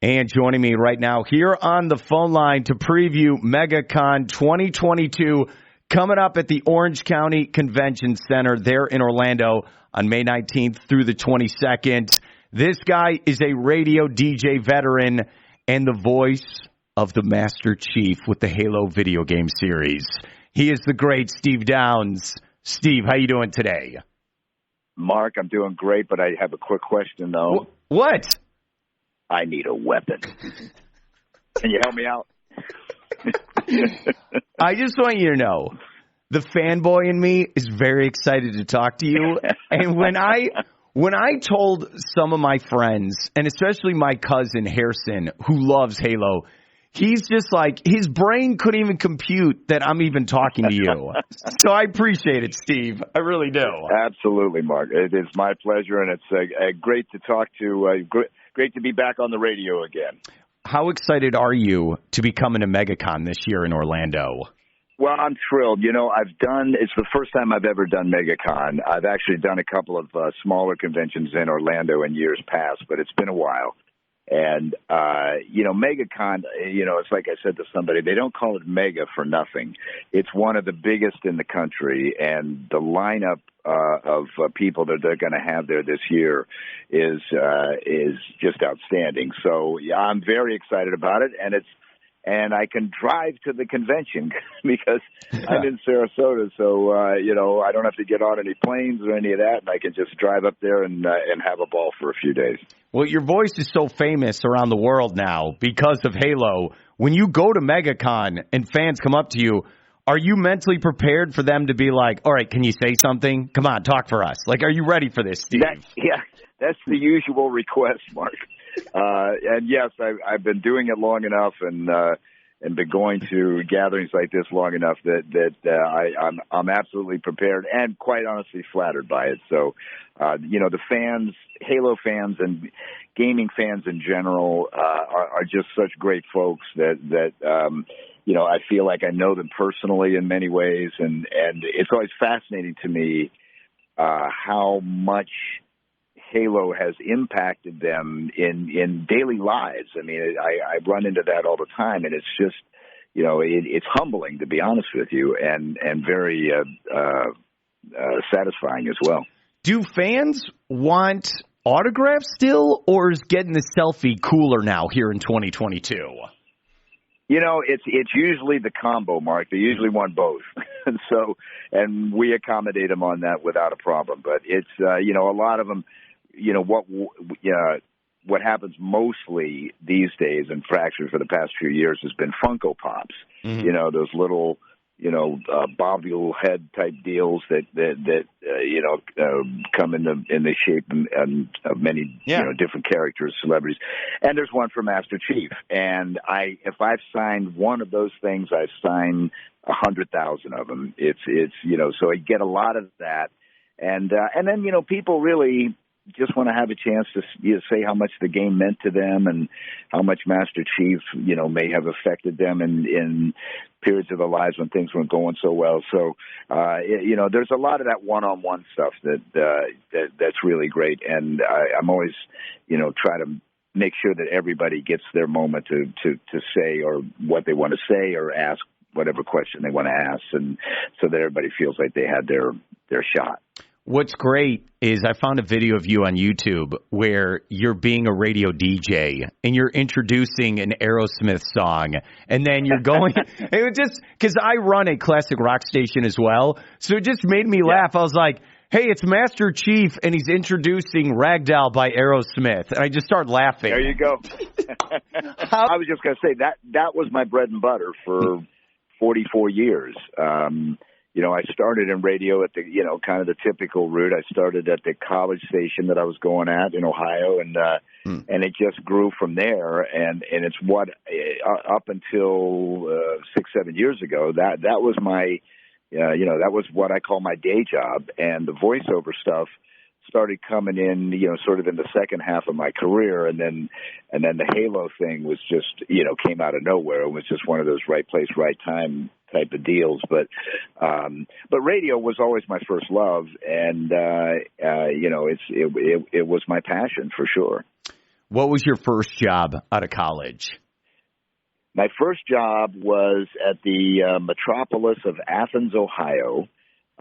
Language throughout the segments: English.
And joining me right now here on the phone line to preview Megacon 2022 coming up at the Orange County Convention Center there in Orlando on May 19th through the 22nd. This guy is a radio DJ veteran and the voice of the Master Chief with the Halo video game series. He is the great Steve Downs. Steve, how you doing today? Mark, I'm doing great, but I have a quick question, though. What? I need a weapon. Can you help me out? I just want you to know, the fanboy in me is very excited to talk to you. And when I told some of my friends, and especially my cousin Harrison, who loves Halo, he's just like, his brain couldn't even compute that I'm even talking to you. So I appreciate it, Steve. I really do. Absolutely, Mark. It is my pleasure, and it's great to talk to great to be back on the radio again. How excited are you to be coming to Megacon this year in Orlando? Well, I'm thrilled. You know, it's the first time I've ever done Megacon. I've actually done a couple of smaller conventions in Orlando in years past, but it's been a while. And, Megacon, it's like I said to somebody, they don't call it mega for nothing. It's one of the biggest in the country, and the lineup of people that they're going to have there this year is just outstanding. So yeah, I'm very excited about it, and I can drive to the convention because I'm in Sarasota, so I don't have to get on any planes or any of that, and I can just drive up there and have a ball for a few days. Well, your voice is so famous around the world now because of Halo. When you go to Megacon and fans come up to you, are you mentally prepared for them to be like, all right, can you say something? Come on, talk for us. Like, are you ready for this, Steve? That's the usual request, Mark. And yes, I've been doing it long enough and been going to gatherings like this long enough that I'm absolutely prepared and quite honestly flattered by it. So, the fans, Halo fans and gaming fans in general are just such great folks that I feel like I know them personally in many ways. And it's always fascinating to me how much Halo has impacted them in daily lives. I mean, I run into that all the time, and it's just, it's humbling, to be honest with you, and very satisfying as well. Do fans want autographs still, or is getting the selfie cooler now here in 2022? It's usually the combo, Mark. They usually want both. And we accommodate them on that without a problem. But it's, a lot of them, what happens mostly these days in Fracture for the past few years has been Funko Pops. Mm-hmm. Those little, bobblehead type deals that come in the shape of many, different characters, celebrities. And there's one for Master Chief. And if I've signed one of those things, I've signed 100,000 of them. It's so I get a lot of that. And then, people really just want to have a chance to say how much the game meant to them and how much Master Chief, may have affected them in periods of their lives when things weren't going so well. So, there's a lot of that one-on-one stuff that's really great. And I'm always, try to make sure that everybody gets their moment to say or what they want to say or ask whatever question they want to ask, and so that everybody feels like they had their shot. What's great is I found a video of you on YouTube where you're being a radio DJ and you're introducing an Aerosmith song, and then you're going it was just because I run a classic rock station as well, so it just made me laugh. I was like, hey, it's Master Chief and he's introducing Ragdoll by Aerosmith, and I just started laughing. There you go. I was just going to say that was my bread and butter for 44 years. I started in radio at the, kind of the typical route. I started at the college station that I was going at in Ohio, and it just grew from there. And it's what up until 6-7 years ago, that was my, that was what I call my day job. And the voiceover stuff started coming in, sort of in the second half of my career, and then the Halo thing was just, came out of nowhere. It was just one of those right place, right time type of deals. But radio was always my first love, and it was my passion for sure. What was your first job out of college? My first job was at the metropolis of Athens, Ohio,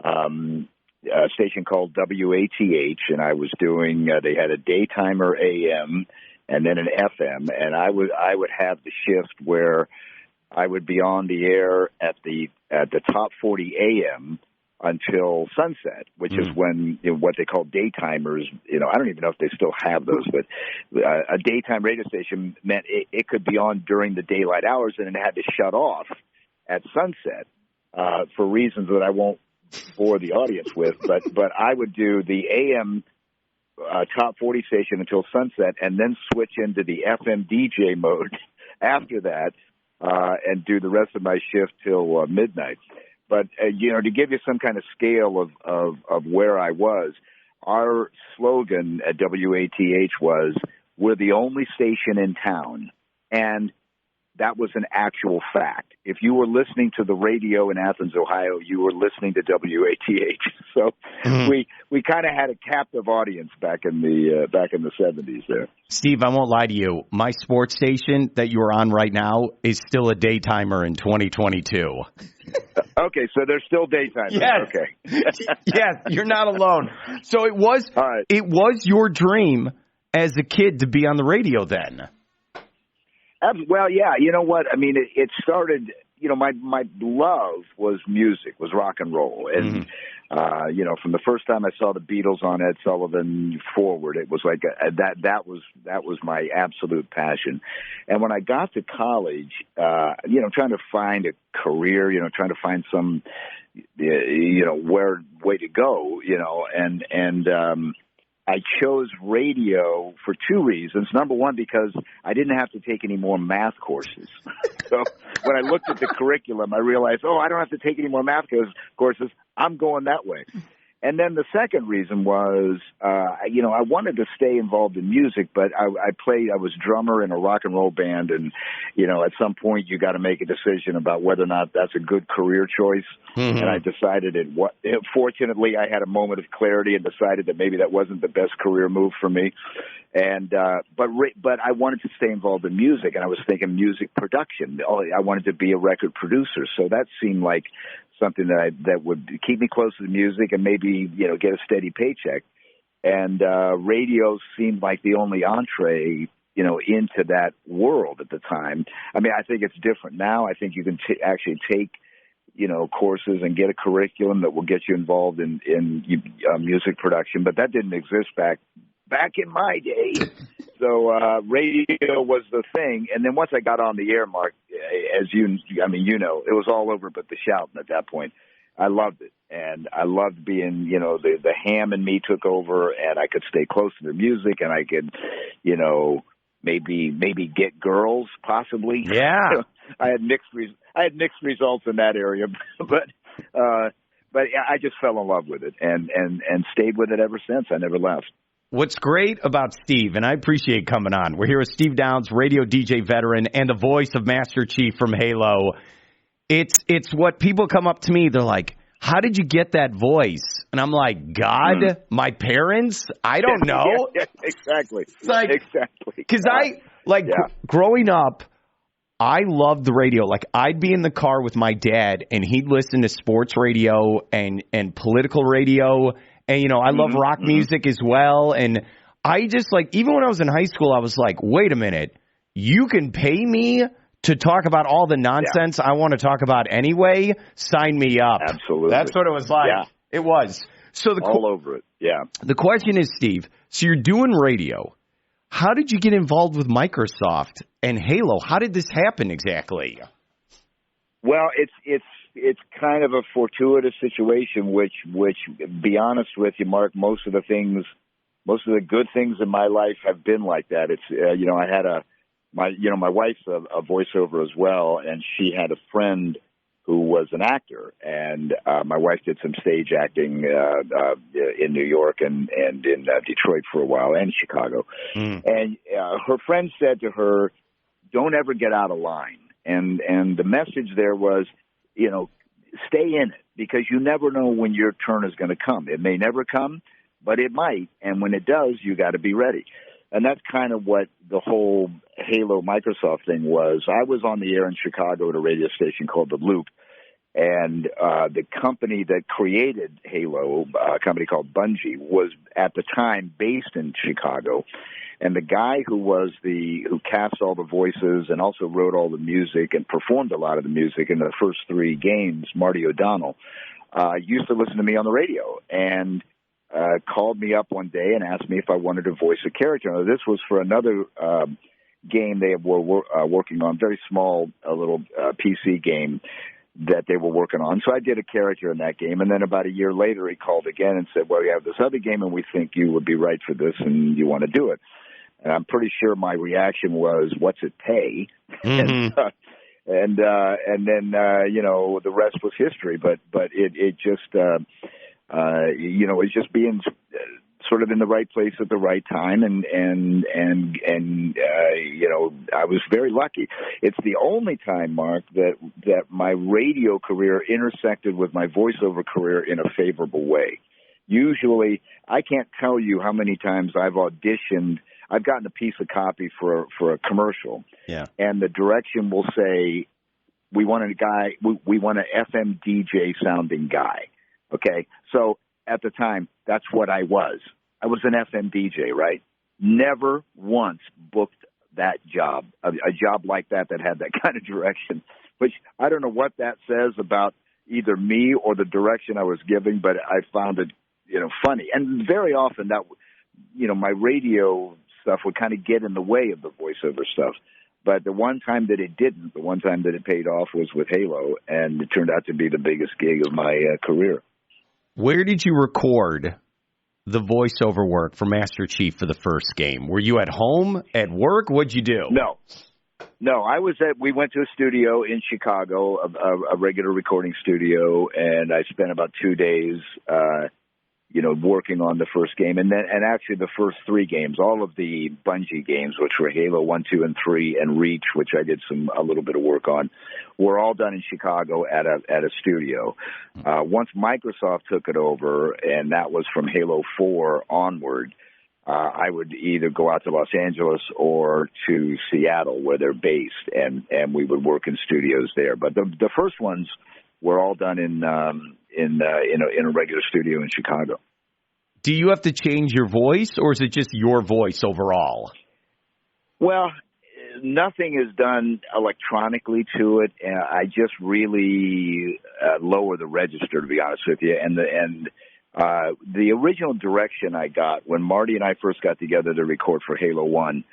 a station called WATH, and I was doing. They had a daytimer AM and then an FM, and I would have the shift where I would be on the air at the top 40 AM until sunset, which is when what they call daytimers. I don't even know if they still have those, but a daytime radio station meant it could be on during the daylight hours, and it had to shut off at sunset for reasons that I won't bore the audience with. But I would do the AM top 40 station until sunset, and then switch into the FM DJ mode after that, and do the rest of my shift till midnight. But, to give you some kind of scale of where I was, our slogan at WATH was, we're the only station in town. And that was an actual fact. If you were listening to the radio in Athens, Ohio, you were listening to WATH. So we kind of had a captive audience back in the 70s there. Steve, I won't lie to you. My sports station that you are on right now is still a daytimer in 2022. Okay, so they're still daytime. Yes. Okay. Yes, you're not alone. So it was all right. It was your dream as a kid to be on the radio then. Well, yeah. You know what? I mean, it started. My love was music, was rock and roll, and from the first time I saw the Beatles on Ed Sullivan forward, it was like that was my absolute passion. And when I got to college, trying to find a career, trying to find some, way to go, and I chose radio for two reasons. Number one, because I didn't have to take any more math courses. So when I looked at the curriculum, I realized, I don't have to take any more math courses. I'm going that way. And then the second reason was, I wanted to stay involved in music, but I was drummer in a rock and roll band. And, at some point you got to make a decision about whether or not that's a good career choice. Mm-hmm. And I decided fortunately I had a moment of clarity and decided that maybe that wasn't the best career move for me. And, but I wanted to stay involved in music, and I was thinking music production. I wanted to be a record producer. So that seemed like something that would keep me close to the music and maybe, get a steady paycheck. And radio seemed like the only entree, into that world at the time. I mean, I think it's different now. I think you can actually take, courses and get a curriculum that will get you involved in music production. But that didn't exist back in my day. So radio was the thing. And then once I got on the air, Mark, as it was all over but the shouting at that point. I loved it. And I loved being, the ham in me took over, and I could stay close to the music, and I could, maybe get girls possibly. Yeah. I had mixed results in that area, but I just fell in love with it and stayed with it ever since. I never left. What's great about Steve, and I appreciate coming on, we're here with Steve Downs, radio DJ veteran, and the voice of Master Chief from Halo. It's what people come up to me, they're like, how did you get that voice? And I'm like, God, my parents? I don't know. Yeah, exactly. Exactly. Because growing up, I loved the radio. Like, I'd be in the car with my dad, and he'd listen to sports radio and political radio. And, I love rock music as well. And I just, even when I was in high school, I was like, wait a minute. You can pay me to talk about all the nonsense I want to talk about anyway? Sign me up. Absolutely. That's what it was like. Yeah. It was. So all over it. Yeah. The question is, Steve, so you're doing radio. How did you get involved with Microsoft and Halo? How did this happen exactly? Well, it's kind of a fortuitous situation, which, be honest with you, Mark, most of the good things in my life have been like that. It's, I had my wife's a voiceover as well, and she had a friend who was an actor, and my wife did some stage acting in New York and in Detroit for a while, and Chicago. And her friend said to her, "Don't ever get out of line." And the message there was, stay in it, because you never know when your turn is going to come. It may never come, but it might, and when it does, you got to be ready. And that's kind of what the whole Halo Microsoft thing was. I was on the air in Chicago at a radio station called The Loop, and the company that created Halo, a company called Bungie, was at the time based in Chicago. And the guy who cast all the voices and also wrote all the music and performed a lot of the music in the first 3 games, Marty O'Donnell, used to listen to me on the radio and called me up one day and asked me if I wanted to voice a character. Now, this was for another game they were working on, very small, a little PC game that they were working on. So I did a character in that game, and then about a year later he called again and said, well, we have this other game, and we think you would be right for this, and you want to do it. And I'm pretty sure my reaction was, what's it pay? Mm-hmm. and then the rest was history. But it just it's just being sort of in the right place at the right time, and I was very lucky. It's the only time, Mark, that my radio career intersected with my voiceover career in a favorable way. Usually, I can't tell you how many times I've auditioned. I've gotten a piece of copy for a commercial, and the direction will say, we want an FM DJ sounding guy. Okay, so at the time, that's what I was. I was an FM DJ, right? Never once booked that job, a job like that had that kind of direction, which I don't know what that says about either me or the direction I was giving, but I found it, funny. And very often that, my radio stuff would kind of get in the way of the voiceover stuff. But the one time that it didn't, the one time that it paid off was with Halo, and it turned out to be the biggest gig of my career. Where did you record the voiceover work for Master Chief for the first game? Were you at home, at work? What'd you do? No, we went to a studio in Chicago, a regular recording studio, and I spent about 2 days, working on the first game. And actually the first 3 games, all of the Bungie games, which were Halo 1, 2, and 3, and Reach, which I did a little bit of work on, were all done in Chicago at a studio. Once Microsoft took it over, and that was from Halo 4 onward, I would either go out to Los Angeles or to Seattle, where they're based, and we would work in studios there. But the first ones were all done in a regular studio in Chicago. Do you have to change your voice, or is it just your voice overall? Well, nothing is done electronically to it. I just really lower the register, to be honest with you. And the original direction I got when Marty and I first got together to record for Halo 1,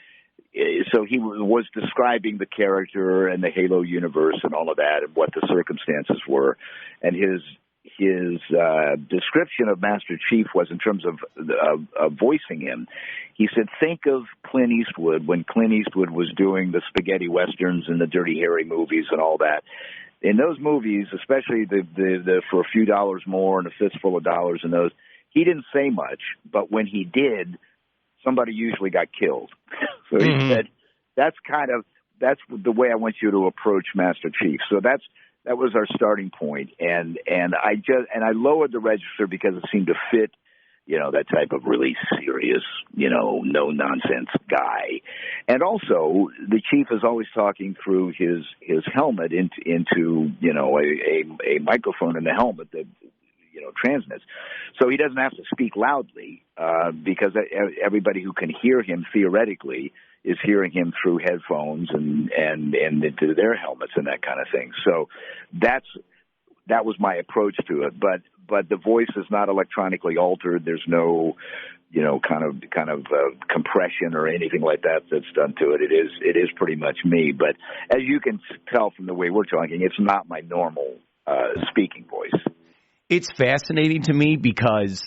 so he was describing the character and the Halo universe and all of that and what the circumstances were. And his description of Master Chief was in terms of voicing him. He said, think of Clint Eastwood when Clint Eastwood was doing the spaghetti westerns and the Dirty Harry movies and all that. In those movies, especially the for a few dollars more and a fistful of dollars in those, he didn't say much, but when he did, somebody usually got killed. So he said, that's the way I want you to approach Master Chief. So that was our starting point, and I lowered the register because it seemed to fit, that type of really serious, no nonsense guy. And also, the chief is always talking through his helmet into a microphone in the helmet that transmits. So he doesn't have to speak loudly because everybody who can hear him theoretically is hearing him through headphones and into their helmets and that kind of thing. So that was my approach to it. But the voice is not electronically altered. There's no kind of compression or anything like that that's done to it. It is pretty much me. But as you can tell from the way we're talking, it's not my normal speaking voice. It's fascinating to me because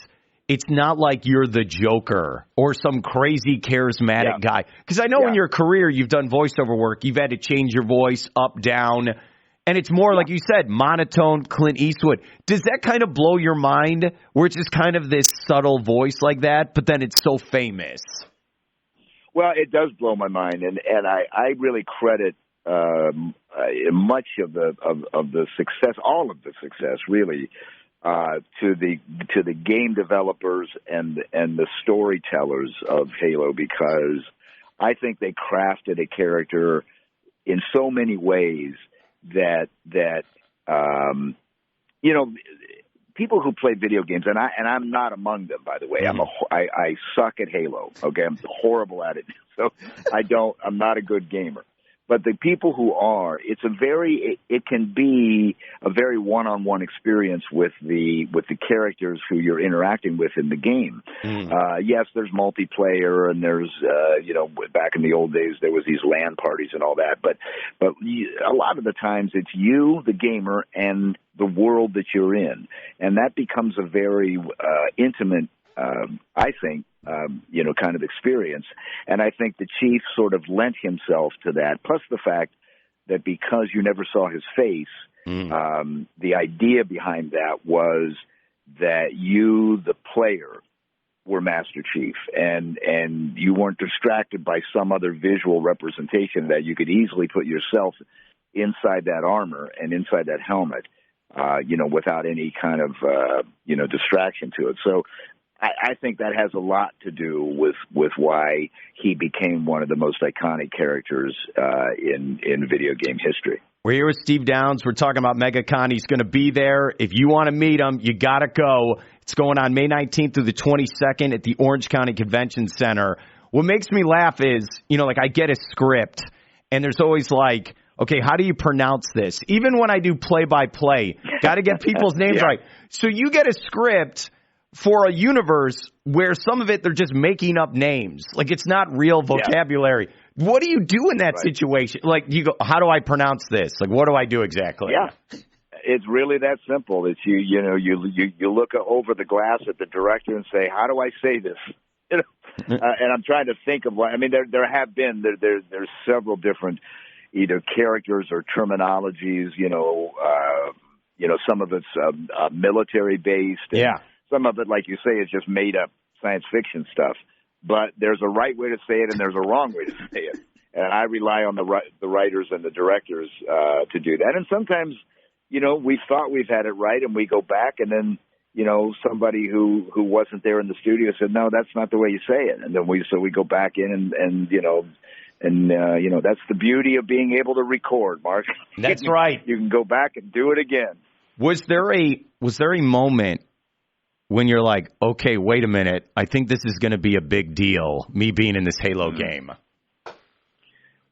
it's not like you're the Joker or some crazy charismatic guy. Because I know in your career you've done voiceover work. You've had to change your voice up, down. And it's more, like you said, monotone Clint Eastwood. Does that kind of blow your mind where it's just kind of this subtle voice like that, but then it's so famous? Well, it does blow my mind. And I really credit much of the success, all of the success, really, to the game developers and the storytellers of Halo, because I think they crafted a character in so many ways that people who play video games, and I'm not among them, by the way. I suck at Halo. Okay, I'm horrible at it. So I'm not a good gamer. But the people who are, it can be a very one-on-one experience with the characters who you're interacting with in the game. Yes, there's multiplayer, and there's back in the old days there was these LAN parties and all that. But a lot of the times it's you, the gamer, and the world that you're in, and that becomes a very intimate, I think, kind of experience. And I think the Chief sort of lent himself to that, plus the fact that because you never saw his face, the idea behind that was that you, the player, were Master Chief, and you weren't distracted by some other visual representation, that you could easily put yourself inside that armor and inside that helmet, without any kind of, distraction to it. So I think that has a lot to do with why he became one of the most iconic characters in video game history. We're here with Steve Downs. We're talking about Megacon. He's going to be there. If you want to meet him, you got to go. It's going on May 19th through the 22nd at the Orange County Convention Center. What makes me laugh is, I get a script, and there's always like, okay, how do you pronounce this? Even when I do play-by-play, got to get people's names right. So you get a script for a universe where some of it, they're just making up names. Like, it's not real vocabulary. Yeah. What do you do in that situation? Like, you go, how do I pronounce this? Like, what do I do exactly? Yeah. It's really that simple. It's you look over the glass at the director and say, how do I say this? And I'm trying to think of one. I mean, there have been, there's several different either characters or terminologies, some of it's military based. Yeah. Some of it, like you say, is just made up science fiction stuff. But there's a right way to say it and there's a wrong way to say it. And I rely on the writers and the directors to do that. And sometimes, we thought we've had it right and we go back and then, somebody who wasn't there in the studio said, no, that's not the way you say it. And then we go back in and that's the beauty of being able to record, Mark. That's right. You can go back and do it again. Was there a moment when you're like, okay, wait a minute, I think this is going to be a big deal, me being in this Halo game?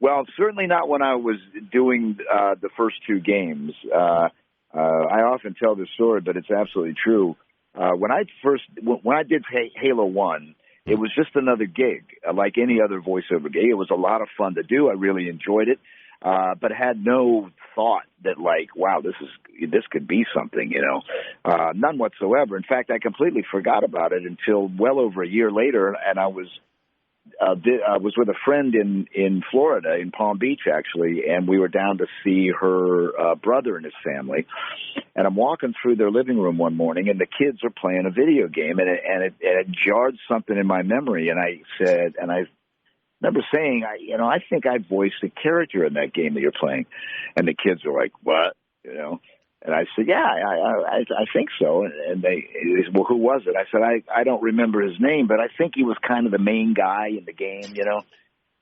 Well, certainly not when I was doing the first two games. I often tell this story, but it's absolutely true. When I did Halo 1, it was just another gig, like any other voiceover gig. It was a lot of fun to do. I really enjoyed it, but had no thought that, like, wow, this could be something, none whatsoever. In fact, I completely forgot about it until well over a year later, and I was with a friend in Florida, in Palm Beach, actually, and we were down to see her brother and his family. And I'm walking through their living room one morning, and the kids are playing a video game, and it jarred something in my memory. And I said, and I remember saying, I think I voiced a character in that game that you're playing. And the kids were like, what? And I said, yeah, I think so. And they said, well, who was it? I said, I don't remember his name, but I think he was kind of the main guy in the game,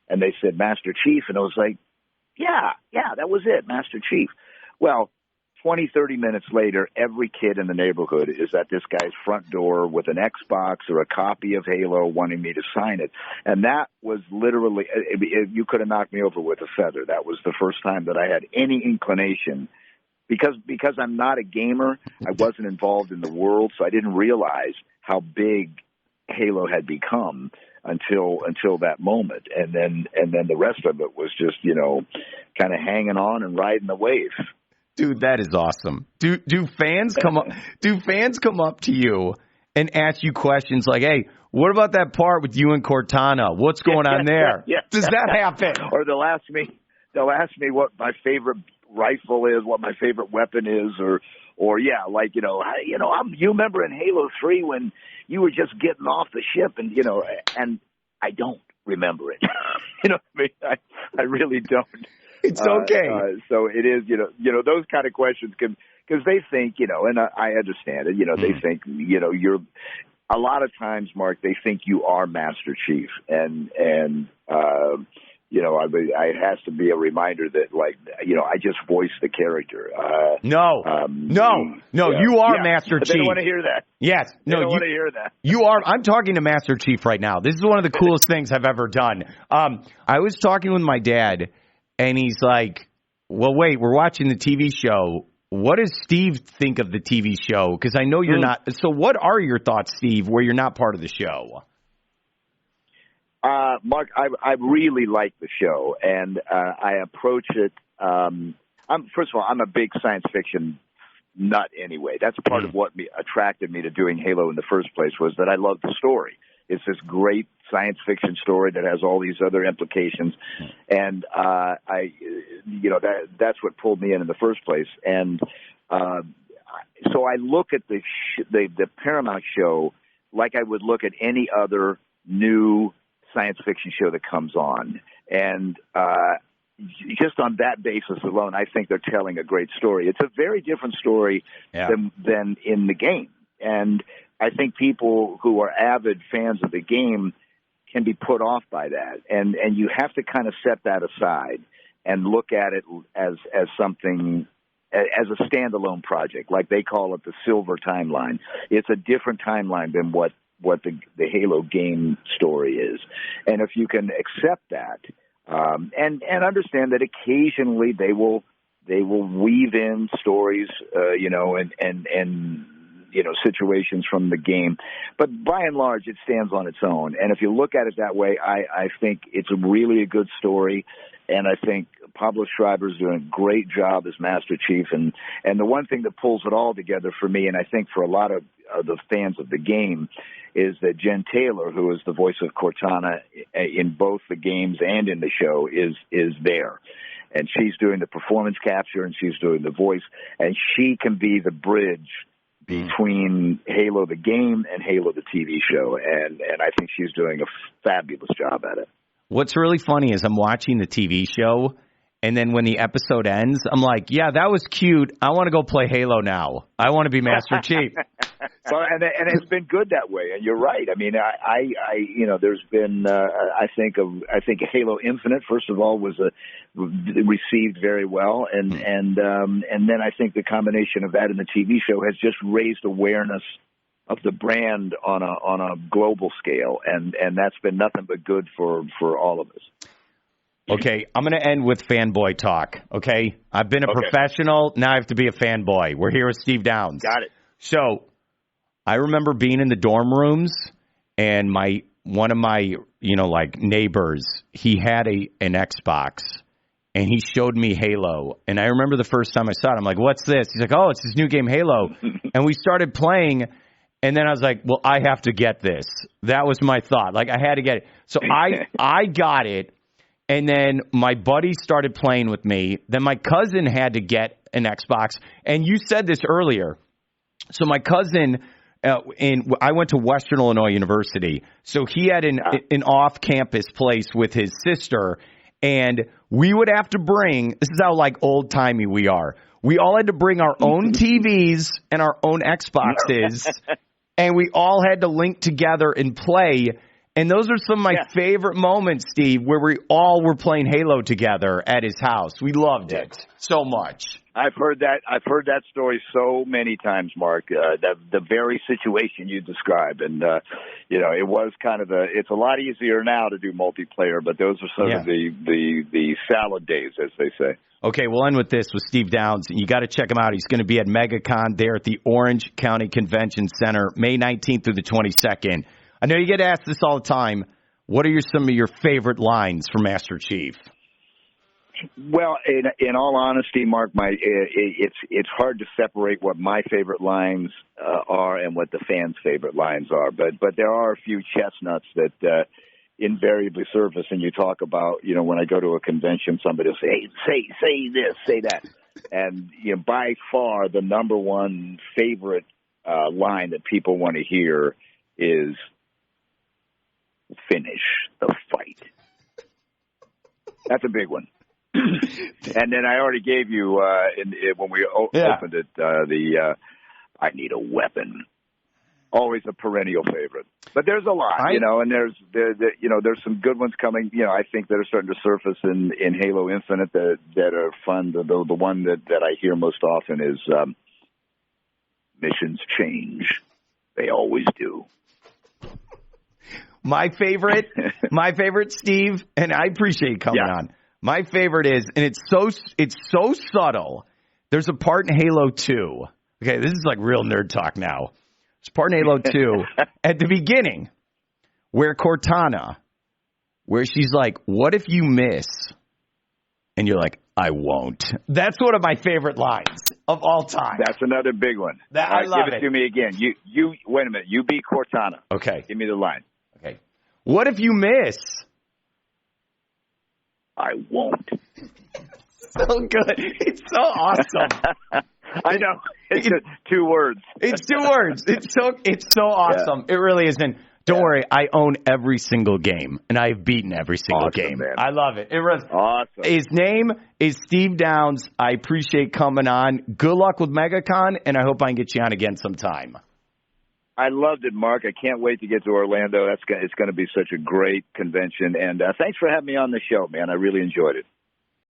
And they said, Master Chief. And I was like, yeah, that was it, Master Chief. Well, 20, 30 minutes later, every kid in the neighborhood is at this guy's front door with an Xbox or a copy of Halo wanting me to sign it. And that was literally, you could have knocked me over with a feather. That was the first time that I had any inclination. Because I'm not a gamer, I wasn't involved in the world, so I didn't realize how big Halo had become until that moment. And then the rest of it was just, kind of hanging on and riding the wave. Dude, that is awesome. Do fans come up to you and ask you questions like, "Hey, what about that part with you and Cortana? What's going on there?" Yeah. Does that happen? Or they'll ask me what my favorite rifle is, what my favorite weapon is, or you remember in Halo 3 when you were just getting off the ship, and and I don't remember it. I really don't. It's okay. So it is, those kind of questions can because they think, and I understand it, they think, you're a lot of times, Mark, they think you are Master Chief. And it has to be a reminder that, I just voiced the character. No, you are Master Chief. They don't want to hear that. Yes. They don't want to hear that. You are. I'm talking to Master Chief right now. This is one of the coolest things I've ever done. I was talking with my dad, and he's like, well, wait, we're watching the TV show. What does Steve think of the TV show? Because I know you're not. So what are your thoughts, Steve, where you're not part of the show? Mark, I really like the show, and I approach it. First of all, I'm a big science fiction nut anyway. That's part of what attracted me to doing Halo in the first place, was that I love the story. It's this great science fiction story that has all these other implications, and that's what pulled me in the first place. And so I look at the Paramount show like I would look at any other new science fiction show that comes on, and just on that basis alone, I think they're telling a great story. It's a very different story than in the game, and I think people who are avid fans of the game can be put off by that, and you have to kind of set that aside and look at it as something, as a standalone project, like they call it the Silver Timeline. It's a different timeline than what the Halo game story is, and if you can accept that and understand that occasionally they will weave in stories, and situations from the game. But by and large, it stands on its own. And if you look at it that way, I think it's really a good story. And I think Pablo Schreiber's doing a great job as Master Chief. And the one thing that pulls it all together for me, and I think for a lot of the fans of the game, is that Jen Taylor, who is the voice of Cortana in both the games and in the show, is there. And she's doing the performance capture, and she's doing the voice. And she can be the bridge between Halo the game and Halo the TV show, and I think she's doing a fabulous job at it. What's really funny is I'm watching the TV show, and then when the episode ends, I'm like, yeah, that was cute. I want to go play Halo now. I want to be Master Chief. Well, and it's been good that way, and you're right. I mean, there's been, I think Halo Infinite, first of all, was received very well, and then I think the combination of that and the TV show has just raised awareness of the brand on a global scale, and that's been nothing but good for all of us. Okay, I'm going to end with fanboy talk, okay? I've been a professional, now I have to be a fanboy. We're here with Steve Downs. Got it. So, I remember being in the dorm rooms, and one of my neighbors, he had an Xbox, and he showed me Halo. And I remember the first time I saw it, I'm like, what's this? He's like, oh, it's this new game, Halo. And we started playing, and then I was like, well, I have to get this. That was my thought. Like, I had to get it. So I got it, and then my buddy started playing with me. Then my cousin had to get an Xbox. And you said this earlier. So my cousin... I went to Western Illinois University, so he had an off-campus place with his sister, and we would have to bring, this is how old-timey we are, we all had to bring our own TVs and our own Xboxes, and we all had to link together and play, and those are some of my favorite moments, Steve, where we all were playing Halo together at his house. We loved it so much. I've heard that story so many times, Mark. The very situation you described, and it was kind of it's a lot easier now to do multiplayer, but those are some of the salad days, as they say. Okay, we'll end with this with Steve Downs. You got to check him out. He's going to be at Megacon there at the Orange County Convention Center, May 19th through the 22nd. I know you get asked this all the time. What are some of your favorite lines from Master Chief? Well, in all honesty, Mark, it's hard to separate what my favorite lines are and what the fans' favorite lines are. But there are a few chestnuts that invariably surface, and you talk about, when I go to a convention, somebody will say, hey, say this, say that. And by far the number one favorite line that people want to hear is finish the fight. That's a big one. And then I already gave you when we opened it I need a weapon. Always a perennial favorite. But there's a lot, and there's some good ones coming. I think that are starting to surface in Halo Infinite that are fun. The one that I hear most often is missions change. They always do. My favorite, Steve, and I appreciate you coming on. My favorite is, and it's so subtle. There's a part in Halo 2. Okay, this is like real nerd talk now. There's a part in Halo 2 at the beginning where Cortana, where she's like, "What if you miss?" And you're like, "I won't." That's one of my favorite lines of all time. That's another big one. I love give it to me again. You wait a minute. You be Cortana. Okay. Give me the line. Okay. What if you miss? I won't. So good. It's so awesome. I know. It's 2 words. It's 2 words. It's so awesome. Yeah. It really is. And don't worry, I own every single game, and I've beaten every single game. Man. I love it. It was awesome. His name is Steve Downs. I appreciate coming on. Good luck with Megacon, and I hope I can get you on again sometime. I loved it, Mark. I can't wait to get to Orlando. It's going to be such a great convention. And thanks for having me on the show, man. I really enjoyed it.